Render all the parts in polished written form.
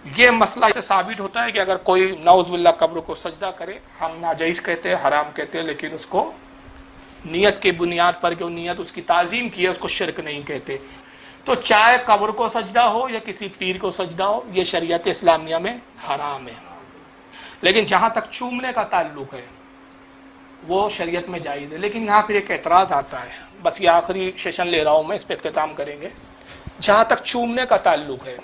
یہ مسئلہ سے ثابت ہوتا ہے کہ اگر کوئی نعوذ باللہ قبر کو سجدہ کرے، ہم ناجائز کہتے ہیں، حرام کہتے ہیں، لیکن اس کو نیت کے بنیاد پر کہ نیت اس کی تعظیم کی ہے، اس کو شرک نہیں کہتے. تو چاہے قبر کو سجدہ ہو یا کسی پیر کو سجدہ ہو، یہ شریعت اسلامیہ میں حرام ہے. لیکن جہاں تک چومنے کا تعلق ہے وہ شریعت میں جائز ہے. لیکن یہاں پھر ایک اعتراض آتا ہے، بس یہ آخری سیشن لے رہا ہوں میں، اس پہ اختتام کریں گے. جہاں تک چومنے کا تعلق ہے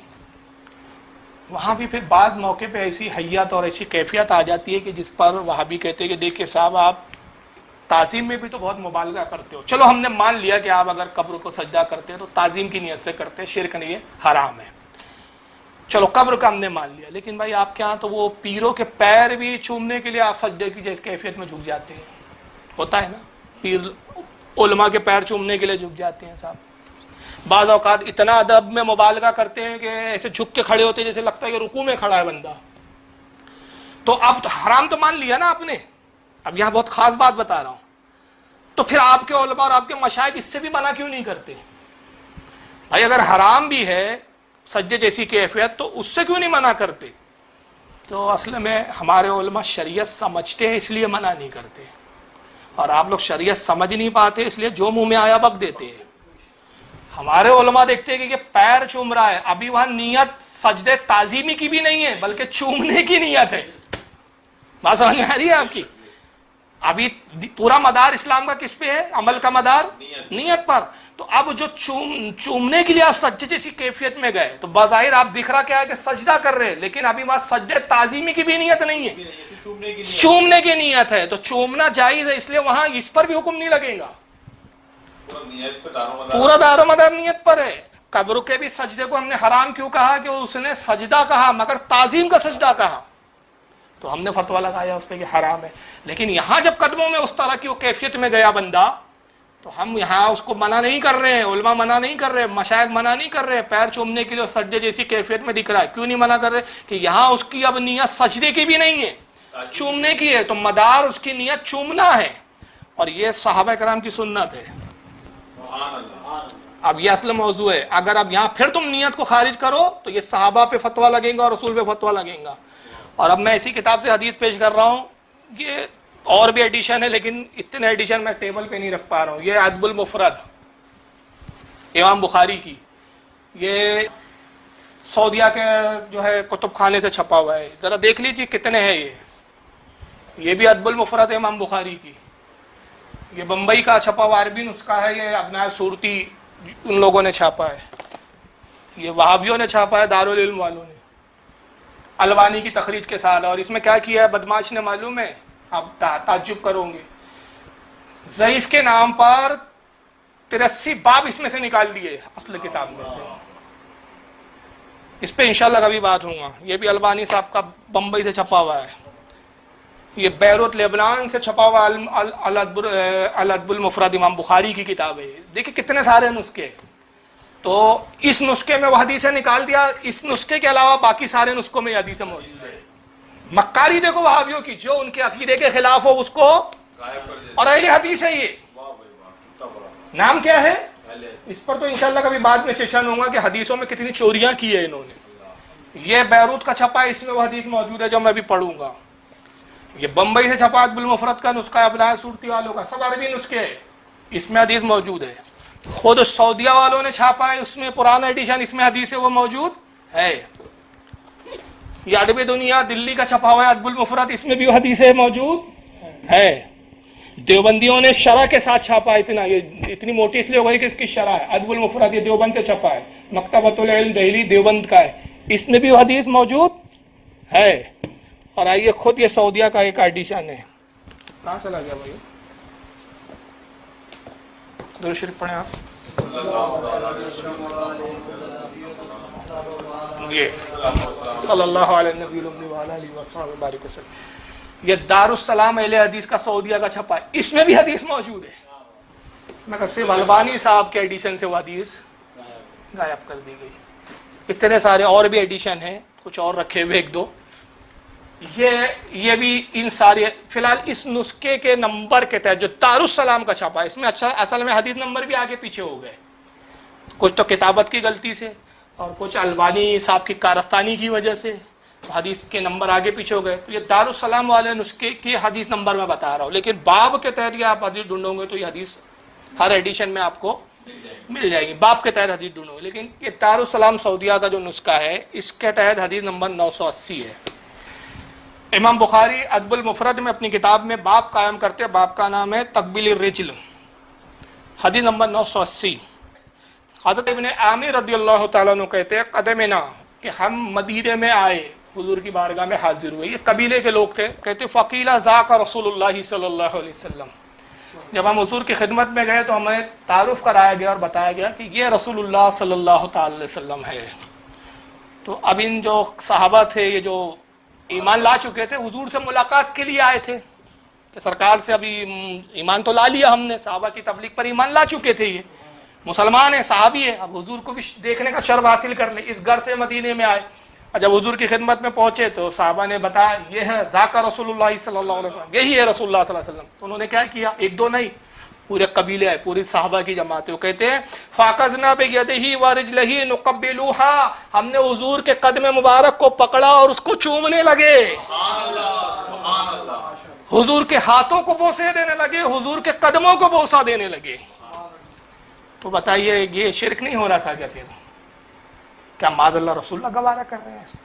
وہاں بھی پھر بعض موقع پہ ایسی حیت اور ایسی کیفیت آ جاتی ہے کہ جس پر وہابی کہتے ہیں کہ دیکھیے صاحب آپ تعظیم میں بھی تو بہت مبالغہ کرتے ہو. چلو ہم نے مان لیا کہ آپ اگر قبر کو سجدہ کرتے ہیں تو تعظیم کی نیت سے کرتے ہیں، شرک نہیں ہے، حرام ہے. چلو قبر کا ہم نے مان لیا، لیکن بھائی آپ کے ہاں تو وہ پیروں کے پیر بھی چومنے کے لیے آپ سجدے کی جیس کیفیت میں جھک جاتے ہیں. ہوتا ہے نا، پیر علماء کے پیر چومنے کے لیے جھک جاتے ہیں صاحب. بعض اوقات اتنا ادب میں مبالغہ کرتے ہیں کہ ایسے جھک کے کھڑے ہوتے ہیں جیسے لگتا ہے کہ رکوع میں کھڑا ہے بندہ. تو اب حرام تو مان لیا نا آپ نے. اب یہاں بہت خاص بات بتا رہا ہوں. تو پھر آپ کے علماء اور آپ کے مشائخ اس سے بھی منع کیوں نہیں کرتے؟ بھائی اگر حرام بھی ہے سجدے جیسی کیفیت تو اس سے کیوں نہیں منع کرتے؟ تو اصل میں ہمارے علماء شریعت سمجھتے ہیں اس لیے منع نہیں کرتے، اور آپ لوگ شریعت سمجھ نہیں پاتے اس لیے جو منہ میں آیا بک دیتے ہیں. ہمارے علماء دیکھتے ہیں کہ یہ پیر چوم رہا ہے، ابھی وہاں نیت سجدے تعظیمی کی بھی نہیں ہے بلکہ چومنے کی نیت ہے. بات سمجھ میں آ رہی ہے آپ کی؟ ابھی پورا مدار اسلام کا کس پہ ہے؟ عمل کا مدار نیت پر. تو اب جو چومنے کے لیے آپ سجدے جیسی کیفیت میں گئے تو بظاہر آپ دکھ رہا کیا ہے کہ سجدہ کر رہے ہیں، لیکن ابھی وہاں سجدے تعظیمی کی بھی نیت نہیں ہے، چومنے کی نیت ہے. تو چومنا جائز ہے، اس لیے وہاں اس پر بھی حکم نہیں لگے گا. پورا دار و مدار نیت پر ہے. قبر کے بھی سجدے کو ہم نے حرام کیوں کہا کہ اس نے سجدہ کہا مگر تعظیم کا سجدہ کہا، تو ہم نے فتویٰ لگایا اس پہ کہ حرام ہے. لیکن یہاں جب قدموں میں اس طرح کی وہ کیفیت میں گیا بندہ تو ہم یہاں اس کو منع نہیں کر رہے ہیں، علماء منع نہیں کر رہے، مشائخ منع نہیں کر رہے. پیر چومنے کے لیے سجدے جیسی کیفیت میں دکھ رہا ہے، کیوں نہیں منع کر رہے؟ کہ یہاں اس کی اب نیت سجدے کی بھی نہیں ہے، چومنے کی ہے. تو مدار اس کی نیت چومنا ہے، اور یہ صحابہ کرام کی سنت ہے. اب یہ اصل موضوع ہے. اگر اب یہاں پھر تم نیت کو خارج کرو تو یہ صحابہ پہ فتویٰ لگیں گا اور رسول پہ فتویٰ لگیں گا. اور اب میں اسی کتاب سے حدیث پیش کر رہا ہوں، یہ اور بھی ایڈیشن ہے لیکن اتنے ایڈیشن میں ٹیبل پہ نہیں رکھ پا رہا ہوں. یہ ادب المفرد امام بخاری کی، یہ سعودیہ کے جو ہے کتب خانے سے چھپا ہوا ہے. ذرا دیکھ لیجیے کتنے ہیں. یہ بھی ادب المفرد امام بخاری کی. یہ بمبئی کا چھپا ہوا عربی نسخہ ہے، یہ ابناء صورتی ان لوگوں نے چھاپا ہے، یہ وہابیوں نے چھاپا ہے، دارالعلم والوں نے البانی کی تخریج کے ساتھ. اور اس میں کیا کیا ہے بدماش نے معلوم ہے؟ آپ تعجب کرو گے، ضعیف کے نام پر 83 باب اس میں سے نکال دیے اصل کتاب میں سے. اس پہ انشاءاللہ کبھی بات ہوں گا. یہ بھی البانی صاحب کا بمبئی سے چھپا ہوا ہے. یہ بیروت لیبنان سے چھپا ہوا الادب المفرد امام بخاری کی کتاب ہے. دیکھیں کتنے سارے نسخے. تو اس نسخے میں وہ حدیثیں نکال دیا، اس نسخے کے علاوہ باقی سارے نسخوں میں یہ حدیثیں موجود ہے. مکاری دیکھو وہابیوں کی، جو ان کے عقیدے کے خلاف ہو اس کو، اور اہل حدیث ہے. یہ نام کیا ہے؟ اس پر تو انشاءاللہ کبھی بعد میں سیشن ہوگا کہ حدیثوں میں کتنی چوریاں کی ہے انہوں نے. یہ بیروت کا چھپا ہے، اس میں وہ حدیث موجود ہے جو میں بھی پڑھوں گا. یہ بمبئی سے چھپا ادب المفرد کا نسخہ ابناء صورتی والوں کا، سب عربی نسخے ہے، اس میں حدیث موجود ہے. خود سعودیہ والوں نے چھاپا ہے، اس میں پرانا ایڈیشن، اس میں حدیث ہے وہ موجود ہے. یہ ادب دنیا دلی کا چھپا ہوا ہے ادب المفرد، اس میں بھی وہ حدیث موجود ہے. دیوبندیوں نے شرح کے ساتھ چھاپا ہے، یہ اتنی موٹی اس لیے ہو گئی کہ اس کی شرح ہے. ادب المفرد یہ دیوبند سے چھپا ہے، مکتبۃ العلم دہلی دیوبند کا ہے، اس میں بھی وہ حدیث موجود ہے. اور آئیے خود یہ سعودیہ کا ایک ایڈیشن ہے. کہاں چلا گیا بھائی؟ درود شریف پڑھیں آپ. یہ صلی اللہ علیہ نبی الامی وعلی آلہ وصحبہ وبارک وسلم. یہ دارالسلام اہل حدیث کا سعودیہ کا چھپا ہے، اس میں بھی حدیث موجود ہے، مگر صرف البانی صاحب کے ایڈیشن سے وہ حدیث غائب کر دی گئی. اتنے سارے اور بھی ایڈیشن ہیں، کچھ اور رکھے ہوئے ایک دو. یہ بھی ان سارے فی الحال اس نسخے کے نمبر کے تحت جو دارالسلام کا چھپا ہے، اس میں اچھا اصل میں حدیث نمبر بھی آگے پیچھے ہو گئے، کچھ تو کتابت کی غلطی سے اور کچھ البانی صاحب کی کارستانی کی وجہ سے حدیث کے نمبر آگے پیچھے ہو گئے. تو یہ دارالسلام والے نسخے کی حدیث نمبر میں بتا رہا ہوں, لیکن باب کے تحت یہ آپ حدیث ڈھونڈو گے تو یہ حدیث ہر ایڈیشن میں آپ کو مل جائے گی. باب کے تحت حدیث ڈھونڈو گے, لیکن یہ دارالسلام سعودیہ کا جو نسخہ ہے اس کے تحت حدیث نمبر 980 ہے. امام بخاری ادب المفرد میں اپنی کتاب میں باب قائم کرتے ہیں, باب کا نام ہے تقبیل الرجل, حدیث نمبر 980. حضرت ابن عامر رضی اللہ تعالیٰ عنہ کہتے ہیں قدمنا, کہ ہم مدینے میں آئے, حضور کی بارگاہ میں حاضر ہوئے. یہ قبیلے کے لوگ تھے. کہتے فقیلا ذاک رسول اللہ صلی اللہ علیہ وسلم. جب ہم حضور کی خدمت میں گئے تو ہمیں تعارف کرایا گیا اور بتایا گیا کہ یہ رسول اللہ صلی اللہ تعالی علیہ وسلم ہے. تو اب ان جو صحابہ تھے, یہ جو ایمان لا چکے تھے, حضور سے ملاقات کے لیے آئے تھے کہ سرکار سے ابھی ایمان تو لا لیا ہم نے, صحابہ کی تبلیغ پر ایمان لا چکے تھے, یہ مسلمان ہیں, صحابی ہیں, اب حضور کو بھی دیکھنے کا شرف حاصل کر لیں. اس گھر سے مدینے میں آئے, اور جب حضور کی خدمت میں پہنچے تو صحابہ نے بتایا یہ ہے ذاکر رسول اللہ صلی اللہ علیہ وسلم, یہی ہے رسول اللہ صلی اللہ علیہ وسلم. تو انہوں نے کیا کیا, ایک دو نہیں, پورے قبیلے آئے, پوری صحابہ کی جماعت ہے. وہ کہتے ہیں فاقزنا بیدہ ورجلہ نقبلوہا, ہم نے حضور کے قدم مبارک کو پکڑا اور اس کو چومنے لگے. حضور کے ہاتھوں کو بوسے دینے لگے, حضور کے قدموں کو بوسہ دینے لگے. تو بتائیے یہ شرک نہیں ہو رہا تھا کیا پھر؟ کیا معاذ اللہ رسول اللہ گوارا کر رہے ہیں اس کو؟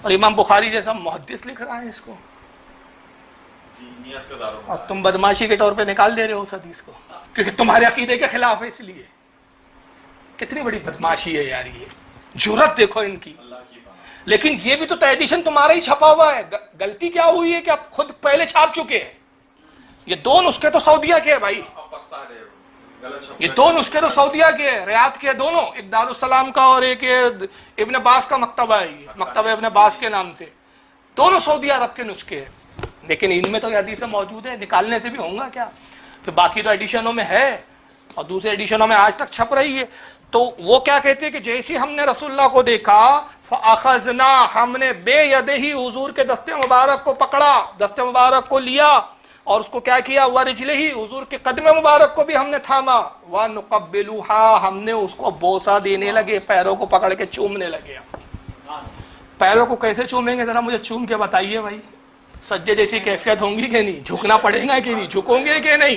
اور امام بخاری جیسا محدث لکھ رہا ہے اس کو, اور تم بدماشی کے طور پہ نکال دے رہے ہو اس حدیث کو کیونکہ تمہارے عقیدے کے خلاف ہے. اس لیے کتنی بڑی بدماشی ہے یار, یہ جرت دیکھو ان کی. لیکن یہ بھی تو ایڈیشن تمہارا ہی چھپا ہوا ہے. غلطی کیا ہوئی ہے کہ آپ خود پہلے چھاپ چکے ہیں. یہ دو نسخے تو سعودیہ کے ہیں بھائی, یہ دو نسخے تو سعودیہ کے ہیں, ریاض کے دونوں, ایک دارالسلام کا اور ایک ابن باز کا مکتبہ ہے, یہ مکتبہ ابن باز کے نام سے. دونوں سعودی عرب کے نسخے ہیں, لیکن ان میں تو یہ حدیثیں موجود ہے, نکالنے سے بھی ہوں گا کیا؟ پھر باقی تو ایڈیشنوں میں ہے اور دوسرے ایڈیشنوں میں آج تک چھپ رہی ہے. تو وہ کیا کہتے ہیں کہ جیسے ہم نے رسول اللہ کو دیکھا فاخذنا, ہم نے بے یدہ ہی حضور کے دست مبارک کو پکڑا, دست مبارک کو لیا اور اس کو کیا کیا, ورجلہ ہی, حضور کے قدم مبارک کو بھی ہم نے تھاما, ونقبلوہا, ہم نے اس کو بوسہ دینے لگے, پیروں کو پکڑ کے چومنے لگے. پیروں کو کیسے چومیں گے ذرا مجھے چوم کے بتائیے بھائی. سجدے جیسی کیفیت ہوں گی کہ نہیں, جھکنا پڑے گا کہ نہیں, جھکوں گے کہ نہیں؟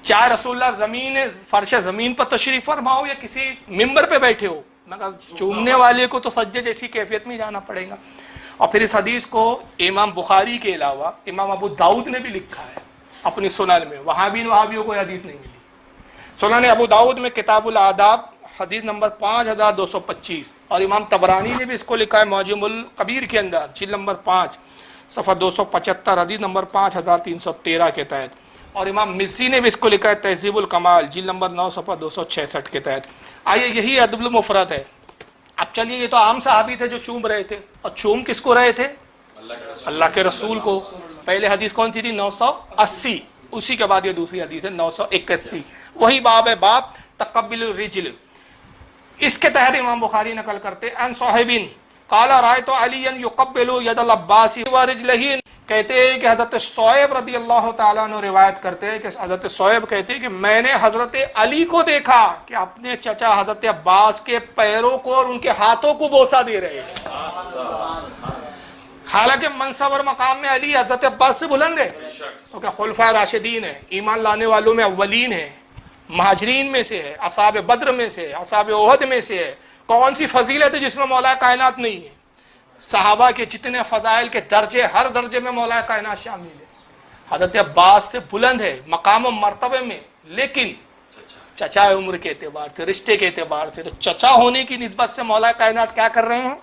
چاہے رسول اللہ زمین فرش زمین پر تشریف فرماؤ یا کسی ممبر پہ بیٹھے ہو, مگر چومنے والے کو تو سجدے جیسی کیفیت میں جانا پڑے گا. اور پھر اس حدیث کو امام بخاری کے علاوہ امام ابو داؤد نے بھی لکھا ہے اپنی سنن میں. وہابیوں کو حدیث نہیں ملی. سنن ابو داؤد میں کتاب الآداب حدیث نمبر 5225, اور امام طبرانی نے بھی اس کو لکھا ہے معجم الکبیر کے اندر, جلد نمبر 5 صفحہ 275, حدیث نمبر 5313 کے تحت. اور امام مزی نے بھی اس کو لکھا ہے تہذیب الکمال, جلد نمبر 9 صفحہ 266 کے تحت. آئیے یہی ادب المفرد ہے. اب چلیے, یہ تو عام صحابی تھے جو چوم رہے تھے, اور چوم کس کو رہے تھے؟ اللہ کے رسول کو. پہلے حدیث کون سی تھی؟ 980. اسی کے بعد یہ دوسری حدیث ہے 931. وہی باب ہے, باب تقبل الرجل. اس کے تحت امام بخاری نقل کرتے ان صاحبین قال رأيت عليا يقبل يد العباس ورجله, کہتے ہیں کہ حضرت صہیب رضی اللہ تعالیٰ عنہ روایت کرتے ہیں کہ حضرت صہیب کہتے ہیں کہ میں نے حضرت علی کو دیکھا کہ اپنے چچا حضرت عباس کے پیروں کو اور ان کے ہاتھوں کو بوسہ دے رہے ہیں. حالانکہ منصب اور مقام میں علی حضرت عباس سے بلند ہے, کیونکہ خلفائے راشدین ہیں, ایمان لانے والوں میں اولین ہیں, مہاجرین میں سے ہے, اصحاب بدر میں سے, اصحاب احد میں سے ہے. کون سی فضیلت ہے جس میں مولا کائنات نہیں ہے؟ صحابہ کے جتنے فضائل کے درجے, ہر درجے میں مولا کائنات شامل ہے. حضرت عباس سے بلند ہے مقام و مرتبے میں, لیکن چچا عمر کے اعتبار سے, رشتے کے اعتبار سے, تو چچا ہونے کی نسبت سے مولا کائنات کیا کر رہے ہیں؟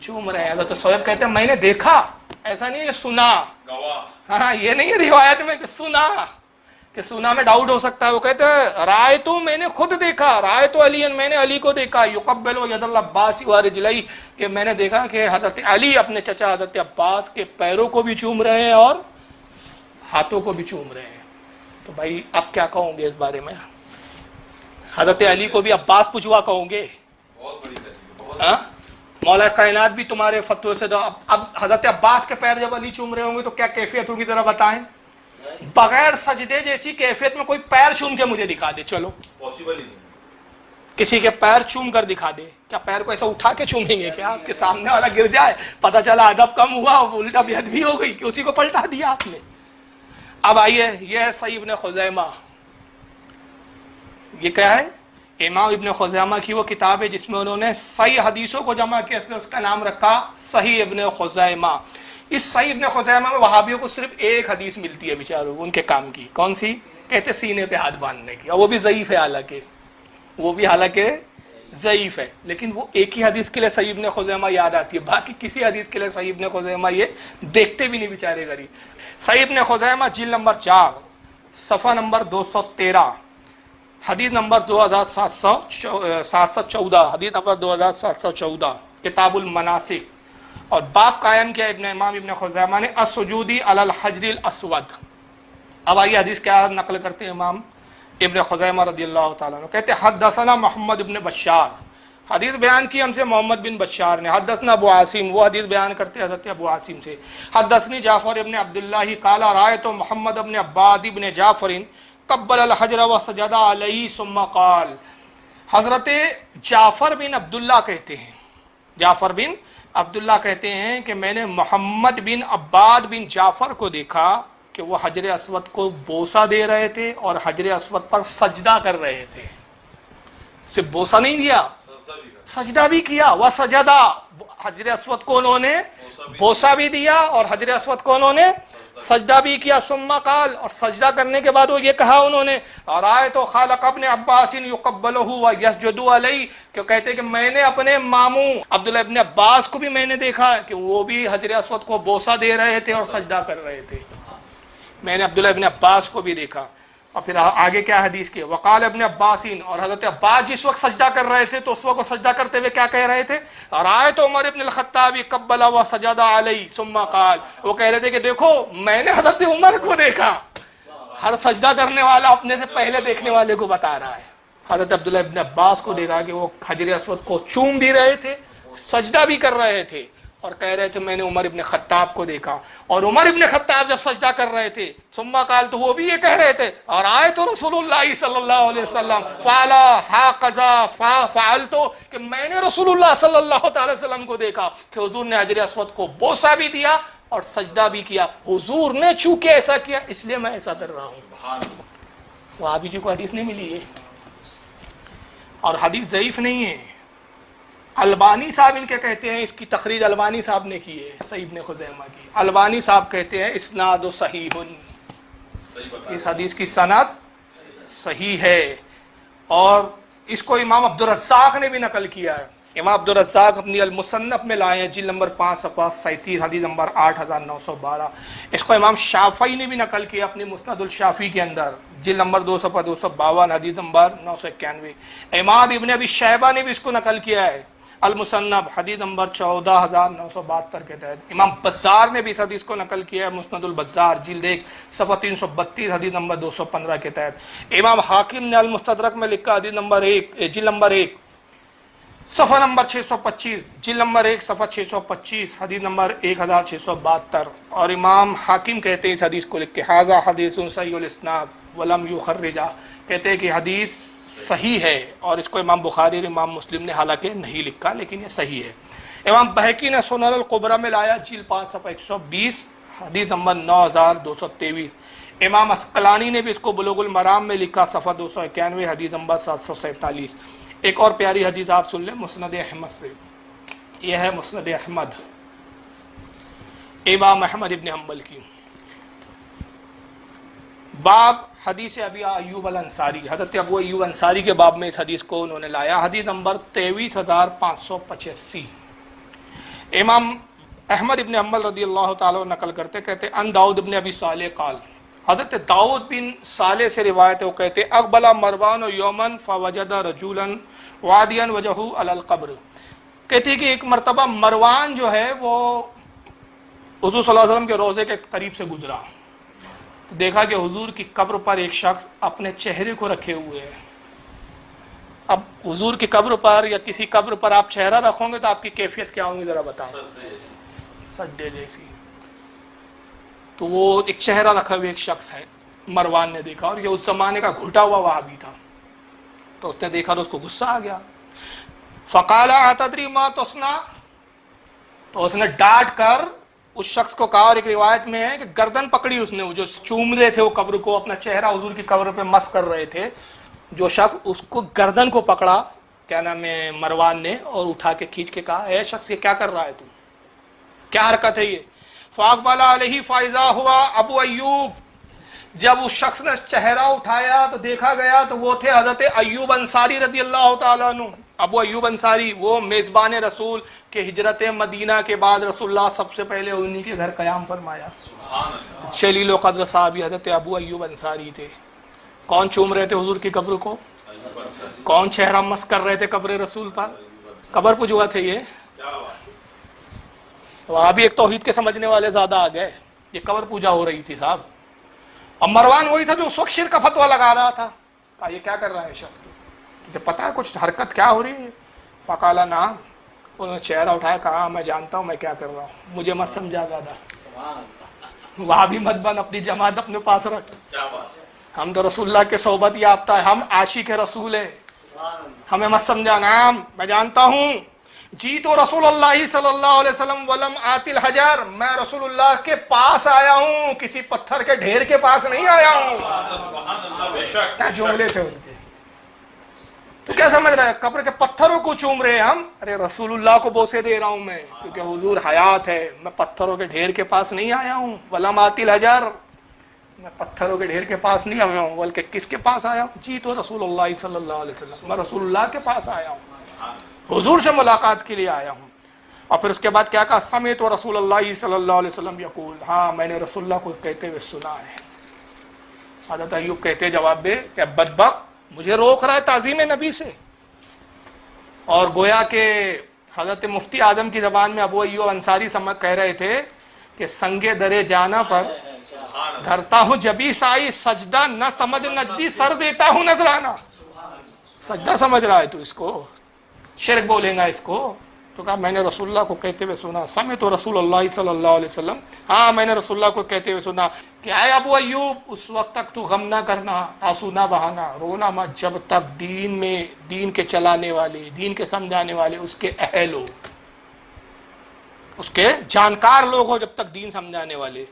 چوم رہے ہیں. حضرت صہیب کہتے ہیں میں نے دیکھا, ایسا نہیں ہے سنا, ہاں یہ نہیں ہے روایت میں کہ سنا, کہ سنا میں ڈاؤٹ ہو سکتا ہے. وہ کہتے ہیں رائے تو میں نے خود دیکھا, رائے تو علی, میں نے علی کو دیکھا, یقبل ید العباس ورجلہ, کہ میں نے دیکھا کہ حضرت علی اپنے چچا حضرت عباس کے پیروں کو بھی چوم رہے ہیں اور ہاتھوں کو بھی چوم رہے ہیں. تو بھائی اب کیا کہوں گے اس بارے میں؟ حضرت علی کو بھی عباس پجوا کہوں گے؟ مولا کائنات بھی تمہارے فتوے سے دو. اب حضرت عباس کے پیر جب علی چوم رہے ہوں گے تو کیا کیفیت ہوگی ذرا بتائیں. بغیر سجدے جیسی کیفیت میں کوئی پیر چوم کے مجھے دکھا دے, چلو. کسی کے پیر چوم کر دکھا دے، کیا پیر کو ایسا اٹھا کے چومیں گے کیا؟ آپ کے سامنے والا گر جائے، پتہ چلا ادب کم ہوا، الٹا بے ادبی ہو گئی کہ اسی کو پلٹا دیا آپ نے۔ اب آئیے، یہ ہے صحیح ابن خزیمہ۔ یہ کیا ہے؟ امام ابن خزیمہ کی وہ کتاب ہے جس میں انہوں نے صحیح حدیثوں کو جمع کیا، اس نے اس کا نام رکھا صحیح ابن خزیمہ۔ اس صحیح ابن خزیمہ میں وہابیوں کو صرف ایک حدیث ملتی ہے بیچاروں کو، ان کے کام کی، کون سی؟ کہتے سینے پہ ہاتھ باندھنے کی، اور وہ بھی ضعیف ہے، حالانکہ ضعیف ہے، لیکن وہ ایک ہی حدیث کے لیے صحیح ابن خزیمہ یاد آتی ہے، باقی کسی حدیث کے لیے صحیح ابن خزیمہ یہ دیکھتے بھی نہیں بیچارے غریب۔ صحیح ابن خزیمہ جلد نمبر 4 صفحہ نمبر 213 حدیث نمبر 2714، حدیث نمبر 2714، کتاب المناسک، اور باب قائم کیا امام ابن خزیمہ نے السجودی علی الحجر الاسود۔ اب آئیے حدیث کیا نقل کرتے ہیں امام ابن خزیمہ رضی اللہ تعالیٰ عنہ، کہتے حدثنا محمد ابن بشار، حدیث بیان کی ہم سے محمد بن بشار نے، حدثنا ابو عاصم، وہ حدیث بیان کرتے حضرت ابو عاصم سے، حدثنی جعفر ابن عبداللہ قال رأیت محمد ابن عباد ابن جعفر قبل الحجر وسجد علیہ ثم قال۔ حضرت جعفر بن عبداللہ کہتے ہیں، جعفر بن عبداللہ کہتے ہیں کہ میں نے محمد بن عباد بن جعفر کو دیکھا کہ وہ حجر اسود کو بوسہ دے رہے تھے اور حجر اسود پر سجدہ کر رہے تھے۔ صرف بوسہ نہیں دیا، سجدہ بھی کیا، وہ سجدہ، حجر اسود کو انہوں نے بوسہ بھی دیا اور حجر اسود کو انہوں نے سجدہ بھی کیا۔ ثم قال، اور سجدہ کرنے کے بعد وہ یہ کہا انہوں نے، رأیت خالق ابن عباس یقبلہ ویسجد علیہ، کہ کہتے کہ میں نے اپنے ماموں عبداللہ ابن عباس کو بھی میں نے دیکھا کہ وہ بھی حجر اسود کو بوسہ دے رہے تھے اور سجدہ کر رہے تھے۔ میں نے عبداللہ ابن عباس کو بھی دیکھا۔ اور پھر آگے کیا حدیث کے، وقال ابن عباس، اور حضرت عباس جس وقت سجدہ کر رہے تھے تو اس وقت سجدہ کرتے ہوئے کیا کہہ رہے تھے، رأیت عمر ابن الخطاب قبل وسجد علیہ ثم قال، وہ کہہ رہے تھے کہ دیکھو میں نے حضرت عمر کو دیکھا۔ ہر سجدہ کرنے والا اپنے سے پہلے دیکھنے والے کو بتا رہا ہے۔ حضرت عبداللہ ابن عباس کو دیکھا کہ وہ حجر اسود کو چوم بھی رہے تھے، سجدہ بھی کر رہے تھے، اور کہہ رہے تھے میں نے عمر ابن خطاب کو دیکھا، اور عمر ابن خطاب جب سجدہ کر رہے تھے ثم قال، تو وہ بھی یہ کہہ رہے تھے، اور آئے تو رسول اللہ صلی اللہ علیہ وسلم فعلا ہاکذا فعلتو، کہ میں نے رسول اللہ صلی اللہ تعالی وسلم کو دیکھا کہ حضور نے حجر اسود کو بوسہ بھی دیا اور سجدہ بھی کیا، حضور نے چونکہ ایسا کیا اس لیے میں ایسا کر رہا ہوں۔ وہاں بھی جی کو حدیث نہیں ملی ہے، اور حدیث ضعیف نہیں ہے۔ البانی صاحب ان کے کہتے ہیں، اس کی تخریج البانی صاحب نے کی ہے صحیح ابن خزیمہ کی، البانی صاحب کہتے ہیں اسناد صحیح، اس حدیث کی سند صحیح ہے، اور اس کو امام عبدالرزاق نے بھی نقل کیا ہے۔ امام عبدالرزاق اپنی المصنف میں لائے ہیں، جلد نمبر 5 صفحہ 37 حدیث نمبر 8912۔ اس کو امام شافعی نے بھی نقل کیا اپنی مسند الشافعی کے اندر، جلد نمبر 2 صفحہ 252 حدیث نمبر 991۔ امام ابن ابی شیبہ نے بھی اس کو نقل کیا ہے المصنف حدیث نمبر 14972 کے تحت۔ امام بزار نے بھی اس حدیث کو نقل کیا ہے مسند البزار جلد 1 صفحہ 332 حدیث نمبر 215 کے تحت۔ امام حاکم نے المستدرک میں لکھا حدیث نمبر 1 جلد نمبر 1 صفحہ نمبر 625، جلد نمبر 1 صفحہ 625 حدیث نمبر 1672، اور امام حاکم کہتے ہیں اس حدیث کو لکھ کے ھذا حدیث صحیح الاسناد ولم یخرجہ، کہتے ہیں کہ حدیث صحیح ہے، اور اس کو امام بخاری اور امام مسلم نے حالانکہ نہیں لکھا لیکن یہ صحیح ہے۔ امام بہقی نے سنن الکبریٰ میں لایا جلد 5 صفحہ 120 حدیث نمبر 9223۔ امام عسقلانی نے بھی اس کو بلوغ المرام میں لکھا صفحہ 291 حدیث نمبر 747۔ ایک اور پیاری حدیث آپ سن لیں مسند احمد سے، یہ ہے مسند احمد امام احمد ابن حنبل کی، باب حدیث ابی ایوب الانصاری، حضرت ابو ایوب انصاری کے باب میں اس حدیث کو انہوں نے لایا، حدیث نمبر 23585۔ امام احمد ابن حنبل رضی اللہ تعالیٰ نقل کرتے، کہتے ان داؤد ابن ابی صالح قال، حضرت داؤد بن صالح سے روایت ہے، وہ کہتے اقبل مروان یومن فوجد رجولا وادیا وجہہ علی القبر، کہتے کہ ایک مرتبہ مروان جو ہے وہ حضور صلی اللہ علیہ وسلم کے روضے کے قریب سے گزرا، دیکھا کہ حضور کی قبر پر ایک شخص اپنے چہرے کو رکھے ہوئے ہے۔ اب حضور کی قبر پر یا کسی قبر پر آپ چہرہ رکھو گے تو آپ کی کیفیت کیا ہوگی ذرا بتاؤ، سجدے جیسی۔ تو وہ ایک چہرہ رکھا ہوئے ایک شخص ہے، مروان نے دیکھا، اور یہ اس زمانے کا گھٹا ہوا وہابی تھا، تو تو اس نے دیکھا تو اس کو غصہ آ گیا. فقال اتدری ما تصنع, تو اس نے ڈانٹ کر اس شخص کو کہا, اور ایک روایت میں ہے کہ گردن پکڑی اس نے, وہ جو چوم رہے تھے وہ قبر کو, اپنا چہرہ حضور کی قبر پہ مس کر رہے تھے, جو شخص اس کو گردن کو پکڑا, کیا نام ہے, مروان نے, اور اٹھا کے کھینچ کے کہا, اے شخص یہ کیا کر رہا ہے تو, کیا حرکت ہے یہ. فاقبل علیہ فاذا ہوا ابو ایوب, جب اس شخص نے چہرہ اٹھایا تو دیکھا گیا تو وہ تھے حضرت ایوب انصاری رضی اللہ تعالیٰ عنہ. ابو ایوب انصاری وہ میزبان رسول کے ہجرت مدینہ کے بعد رسول اللہ سب سے پہلے انہی کے گھر قیام فرمایا. جلیل و قدر صحابی حضرت ابو ایوب انصاری تھے. کون چوم رہے تھے حضور کی قبر کو, کون چہرہ مس کر رہے تھے قبر رسول پر, قبر پجوا تھے یہ. وہاں بھی ایک توحید کے سمجھنے والے زیادہ آ گئے, یہ قبر پوجا ہو رہی تھی صاحب. اور مروان وہی تھا جو اس وقت شرک کا فتویٰ لگا رہا تھا. کہا یہ کیا کر رہا ہے شخص, تجھے پتا ہے کچھ حرکت کیا ہو رہی ہے. فقال نعم, انہوں نے چہرہ اٹھایا, کہا میں جانتا ہوں میں کیا کر رہا ہوں, مجھے مت سمجھا زیادہ. وہاں بھی مت بن, اپنی جماعت اپنے پاس رکھ. ہم تو رسول اللہ کے صحبت یافتہ ہے, ہم عاشق رسول ہے, ہمیں مت سمجھا. نعم میں جانتا ہوں. جی تو رسول اللہ صلی اللہ علیہ وسلم ولم آتی الحجر, میں رسول اللہ کے پاس آیا ہوں, کسی پتھر کے ڈھیر کے پاس نہیں آیا ہوں. کیا جملے تھے ان کے, تو کیا سمجھ رہے ہیں, قبر کے پتھروں کو چوم رہے ہم, ارے رسول اللہ کو بوسے دے رہا ہوں میں, کیونکہ حضور حیات ہے, میں پتھروں کے ڈھیر کے پاس نہیں آیا ہوں. ولم آتی الحجر, میں پتھروں کے ڈھیر کے پاس نہیں آیا ہوں, بلکہ کس کے پاس آیا ہوں. جی تو رسول اللہ صلی اللہ علیہ وسلم, میں رسول اللہ کے پاس آیا ہوں, حضور سے ملاقات کے لیے آیا ہوں. اور پھر اس کے بعد کیا کہا, سمعت رسول اللہ صلی اللہ علیہ وسلم یقول, ہاں میں نے رسول اللہ کو کہتے ہوئے سنا ہے. حضرت ایوب کہتے جواب میں کہ بدبخت مجھے روک رہا ہے تعظیم نبی سے. اور گویا کہ حضرت مفتی اعظم کی زبان میں ابو ایوب انصاری کہہ رہے تھے کہ سنگے درے جانا پر دھرتا ہوں جبی سائی, سجدہ نہ سمجھ نجدی, سر دیتا ہوں نذرانہ. سجدہ سمجھ رہا ہے تو اس کو شرک بولیں گا اس کو. تو کہا میں نے رسول اللہ کو کہتے ہوئے سنا. سمعت رسول اللہ صلی اللہ علیہ وسلم, ہاں میں نے رسول اللہ کو کہتے ہوئے سنا کہ اے ابو ایوب اس وقت تک تو غم نہ کرنا, آنسو نہ بہانا, رونا مت, جب تک دین میں, دین کے چلانے والے, دین کے سمجھانے والے, اس کے اہل ہو, اس کے جانکار لوگ ہو, جب تک دین سمجھانے والے.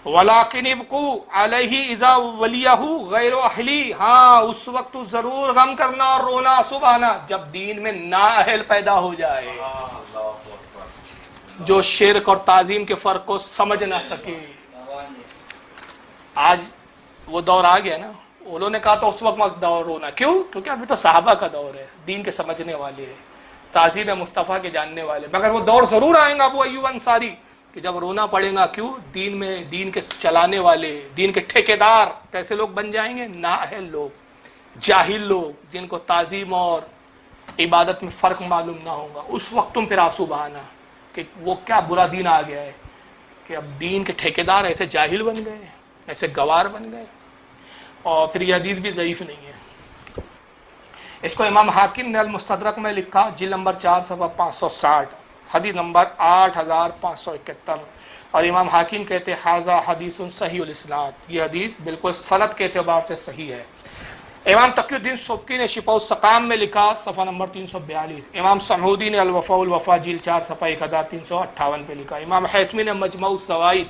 وَلَكِنِ ابْقُوا عَلَيْهِ إِذَا وَلِيَهُ غَيْرُ أَهْلِهِ, ہاں اس وقت تو ضرور غم کرنا اور رونا سبحانہ جب دین میں نااہل پیدا ہو جائے, جو شرک اور تعظیم کے فرق کو سمجھ نہ سکے. آج وہ دور آ گیا نا, انہوں نے کہا تو اس وقت دور رونا, کیوں, کیونکہ ابھی تو صحابہ کا دور ہے, دین کے سمجھنے والے ہیں, تعظیم مصطفیٰ کے جاننے والے. مگر وہ دور ضرور آئیں گا ابو ایوب انصاری کہ جب رونا پڑے گا. کیوں, دین میں, دین کے چلانے والے, دین کے ٹھیکیدار کیسے لوگ بن جائیں گے, نااہل لوگ, جاہل لوگ, جن کو تعظیم اور عبادت میں فرق معلوم نہ ہوگا. اس وقت تم پھر آنسو بہانا کہ وہ کیا برا دین آ گیا ہے کہ اب دین کے ٹھیکیدار ایسے جاہل بن گئے, ایسے گوار بن گئے. اور پھر یہ حدیث بھی ضعیف نہیں ہے. اس کو امام حاکم نے المستدرک میں لکھا, جلد نمبر 4 صفحہ 560, حدیث نمبر 8571. اور امام حاکم کہتے حاذا حدیث صحیح الاسناد, یہ حدیث بالکل سند کے اعتبار سے صحیح ہے. امام تقی الدین سبکی نے شفاء السقام میں لکھا, صفحہ نمبر 342. امام سمعودی نے الوفاء الوفا جلد 4 صفحہ 1358 پہ لکھا. امام حیثمی نے مجموع الزوائد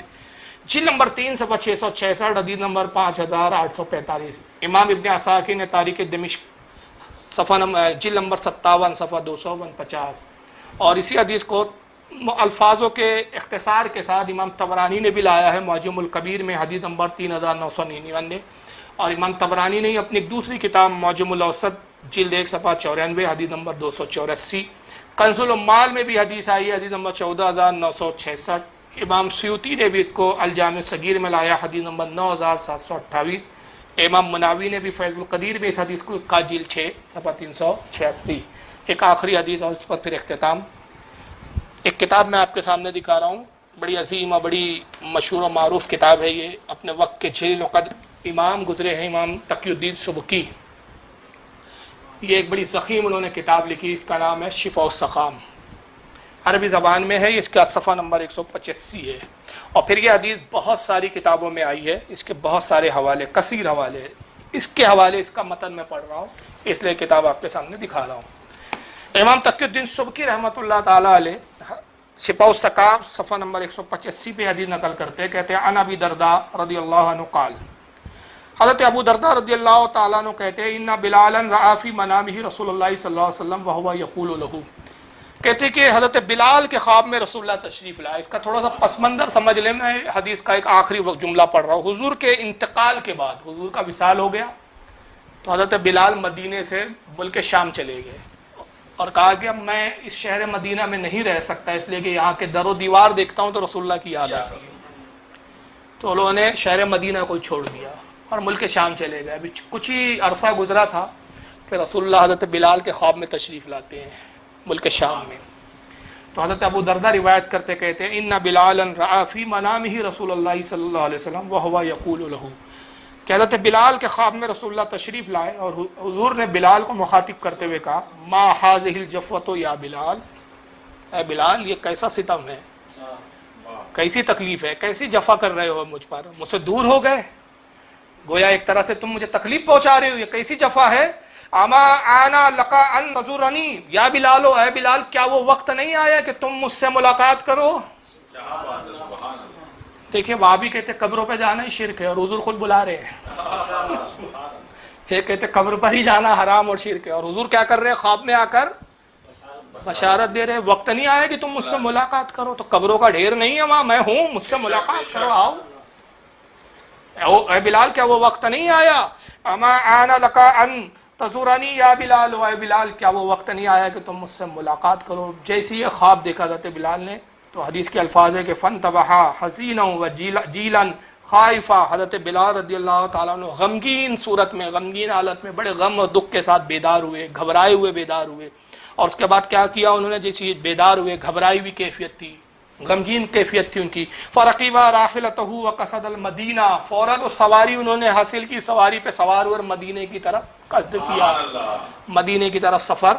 جلد نمبر 3 صفحہ 666, حدیث نمبر 5845. امام ابن عساکر نے تاریخ دمشق صفحہ جلد نمبر 57 صفحہ 249. اور اسی حدیث کو الفاظوں کے اختصار کے ساتھ امام طبرانی نے بھی لایا ہے معجم الکبیر میں, حدیث نمبر 3999. اور امام طبرانی نے اپنی ایک دوسری کتاب معجم الاوسط جلد 1 صفحہ 94, حدیث نمبر 284. کنز العمال میں بھی حدیث آئی ہے, حدیث نمبر 14966. امام سیوطی نے بھی اس کو الجامع صغیر میں لایا, حدیث نمبر 9728. امام مناوی نے بھی فیض القدیر میں اس حدیث کو کا جلد 6 صفحہ 386. ایک آخری حدیث اور اس پر پھر اختتام. ایک کتاب میں آپ کے سامنے دکھا رہا ہوں, بڑی عظیم اور بڑی مشہور و معروف کتاب ہے یہ, اپنے وقت کے جلیل و قدر امام گزرے ہیں, امام تقی الدین سبکی. یہ ایک بڑی ضخیم انہوں نے کتاب لکھی, اس کا نام ہے شفاء السقام, عربی زبان میں ہے, اس کا صفحہ نمبر 185 ہے. اور پھر یہ حدیث بہت ساری کتابوں میں آئی ہے, اس کے بہت سارے حوالے, کثیر حوالے, اس کے حوالے اس کا متن میں پڑھ رہا ہوں، اس لیے کتاب آپ کے سامنے دکھا رہا ہوں۔ امام تقی الدین سبکی رحمۃ اللہ تعالیٰ علیہ شفاء السقام صفحہ نمبر 185 پہ حدیث نقل کرتے ہیں، کہتے ہیں عن ابی درداء رضی اللہ عنہ قال، حضرت ابو درداء رضی اللہ تعالیٰ عنہ کہتے ہیں ان بلالا رأى فی منامہ رسول اللہ صلی اللہ علیہ وسلم وہو یقول لہ، کہتے ہیں کہ حضرت بلال کے خواب میں رسول اللہ تشریف لائے۔ اس کا تھوڑا سا پس منظر سمجھ لیں، میں حدیث کا ایک آخری جملہ پڑھ رہا ہوں۔ حضور کے انتقال کے بعد حضور کا وصال ہو گیا تو حضرت بلال مدینے سے ملک شام چلے گئے اور کہا کہ اب میں اس شہر مدینہ میں نہیں رہ سکتا، اس لیے کہ یہاں کے در و دیوار دیکھتا ہوں تو رسول اللہ کی یاد آتی ہے، تو انہوں نے شہر مدینہ کو چھوڑ دیا اور ملک شام چلے گئے۔ ابھی کچھ ہی عرصہ گزرا تھا کہ رسول اللہ حضرت بلال کے خواب میں تشریف لاتے ہیں ملک شام میں۔ تو حضرت ابو درداء روایت کرتے کہتے ہیں ان بلالا رأى فی منامہ رسول اللہ صلی اللہ علیہ وسلم وہو یقول لہ، کہ حضرت بلال کے خواب میں رسول اللہ تشریف لائے اور حضور نے بلال کو مخاطب کرتے ہوئے کہا ما ھذہ الجفوۃ یا بلال، اے بلال یہ کیسا ستم ہے، کیسی تکلیف ہے، کیسی جفا کر رہے ہو مجھ پر، مجھ سے دور ہو گئے، گویا ایک طرح سے تم مجھے تکلیف پہنچا رہے ہو، یہ کیسی جفا ہے۔ اما آنا لقا ان تزورنی یا بلال، اے بلال کیا وہ وقت نہیں آیا کہ تم مجھ سے ملاقات کرو۔ دیکھیں وہابی کہتے قبروں پہ جانا ہی شرک ہے اور حضور خود بلا رہے ہیں، یہ کہتے قبر پر ہی جانا حرام اور شرک ہے، اور حضور کیا کر رہے ہیں، خواب میں آ کر بشارت دے رہے، وقت نہیں آیا کہ تم مجھ سے ملاقات کرو، تو قبروں کا ڈھیر نہیں ہے وہاں، میں ہوں، مجھ سے ملاقات کرو، آؤ۔ اے بلال کیا وہ وقت نہیں آیا، اما آنا لقا ان تزورنی یا بلال، اے بلال کیا وہ وقت نہیں آیا کہ تم مجھ سے ملاقات کرو۔ جیسی یہ خواب دیکھا حضرت بلال نے تو حدیث کے الفاظ ہے کہ فانتبہا حزینا وجیلا خائفا، حضرت بلال رضی اللہ تعالیٰ عنہ غمگین صورت میں، غمگین حالت میں، بڑے غم اور دکھ کے ساتھ بیدار ہوئے، گھبرائے ہوئے بیدار ہوئے، اور اس کے بعد کیا کیا انہوں نے، جیسی بیدار ہوئے گھبرائی ہوئی کیفیت تھی، غمگین کیفیت تھی ان کی، فرقیبا راحلتہ وقصد المدینہ، فوراً اس سواری انہوں نے حاصل کی، سواری پہ سوار ہوئے اور مدینے کی طرف قصد کیا، مدینے کی طرف سفر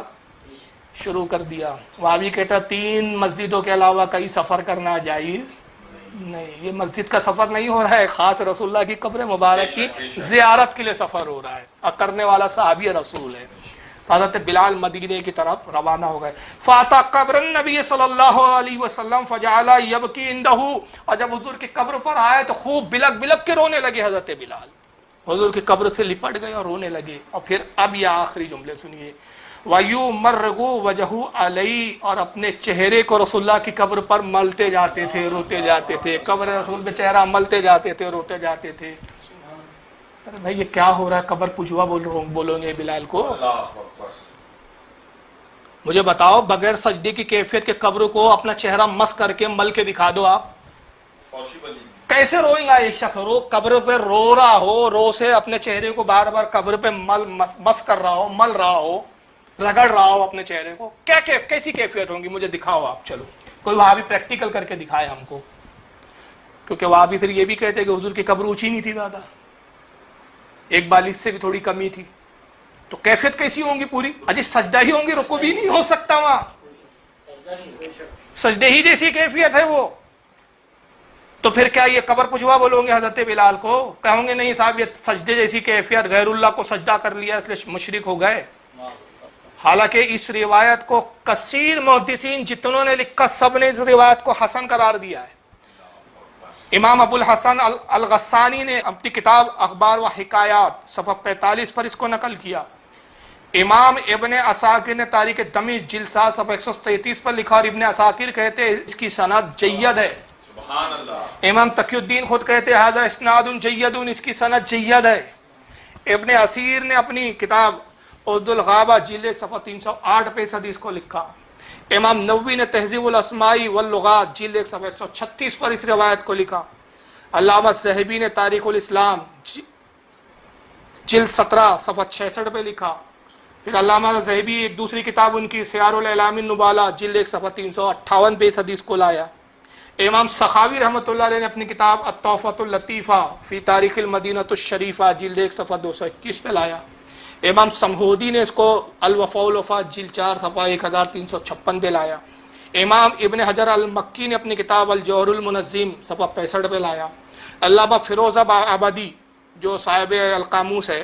شروع کر دیا۔ وہاں بھی کہتا ہے 3 مسجدوں کے علاوہ کہیں سفر کرنا جائز نہیں، یہ مسجد کا سفر نہیں ہو رہا ہے، خاص رسول اللہ کی قبر مبارک کی زیارت کے لیے سفر ہو رہا ہے، اور کرنے والا صحابی رسول ہے۔ حضرت بلال مدینے کی طرف روانہ ہو گئے۔ فاتا قبر النبی صلی اللہ علیہ وسلم فجعل یبکی عندہ، اور جب حضور کی قبر پر آئے تو خوب بلک بلک کے رونے لگے حضرت بلال، حضور کی قبر سے لپٹ گئے اور رونے لگے۔ اور پھر اب یہ آخری جملے سنیے، وَيُمَرِّغُ وَجْهُ عَلَيْهِ، اور اپنے چہرے کو رسول اللہ کی قبر پر ملتے جاتے تھے، روتے جاتے تھے، قبر رسول پہ چہرہ ملتے جاتے تھے، روتے جاتے تھے۔ ارے بھائی یہ کیا ہو رہا ہے، قبر پجوا بولو گے بلال کو؟ مجھے بتاؤ بغیر سجدے کی کیفیت کے قبر کو اپنا چہرہ مس کر کے مل کے دکھا دو، آپ کیسے روئیں گا؟ ایک شخص قبر پہ رو رہا ہو، رو سے اپنے چہرے کو بار بار قبر پہ مس کر رہا ہو، مل رہا ہو، رگڑ رہا ہو اپنے چہرے کو، کیسی کیفیت ہوگی؟ مجھے دکھاؤ آپ، چلو کوئی وہاں بھی پریکٹیکل کر کے دکھائے ہم کو، کیونکہ وہاں بھی پھر یہ بھی کہتے کہ حضور کی قبر اونچی نہیں تھی زیادہ، 1.42 سے بھی تھوڑی کمی تھی، تو کیفیت کیسی ہوں گی پوری؟ اجی سجدہ ہی ہوں گی، رکوع بھی نہیں ہو سکتا وہاں، سجدے ہی جیسی کیفیت ہے وہ، تو پھر کیا یہ قبر پجوا بولو گے حضرت بلال کو؟ کہوں گے نہیں صاحب یہ سجدے جیسی کیفیت، غیر اللہ کو سجدہ کر لیا اس لیے مشرک ہو گئے۔ حالانکہ اس روایت کو کثیر محدثین جتنوں نے لکھا سب نے اس روایت کو حسن قرار دیا ہے۔ امام ابو الحسن الغسانی نے اپنی کتاب اخبار و حکایات صفحہ 45 پر اس کو نقل کیا۔ امام ابن عساکر نے تاریخ دمشق جلد 7 صفحہ 133 پر لکھا، اور ابن عساکر کہتے ہیں اس کی سند جید ہے۔ سبحان اللہ۔ امام تقی الدین خود کہتے ہیں ھذا اسناد جید، اس کی سند جید ہے۔ ابن اسیر نے اپنی کتاب عد الغابہ جلد 1 صفحہ 308 پہ اس حدیث کو لکھا۔ امام نووی نے تہذیب الاسماء واللغات جلد 1 صفحہ 136 پر اس روایت کو لکھا۔ علامہ ذہبی نے تاریخ الاسلام جلد 17 صفحہ 66 پہ لکھا۔ پھر علامہ ذہبی ایک دوسری کتاب ان کی سیار الاعلام النبلاء جلد 1 صفحہ 358 پہ اس حدیث کو لایا۔ امام سخاوی رحمۃ اللہ علیہ نے اپنی کتاب التحفۃ اللطیفہ فی تاریخ المدینہ الشریفہ جلد 1 صفحہ 221 پہ لایا۔ امام سمہودی نے اس کو الوفاء والوفاء جلد 4 صفحہ 1356 پہ لایا۔ امام ابن حجر المکی نے اپنی کتاب الجوہر المنظم صفحہ 65 پہ لایا۔ علامہ فیروز آبادی جو صاحب القاموس ہے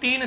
3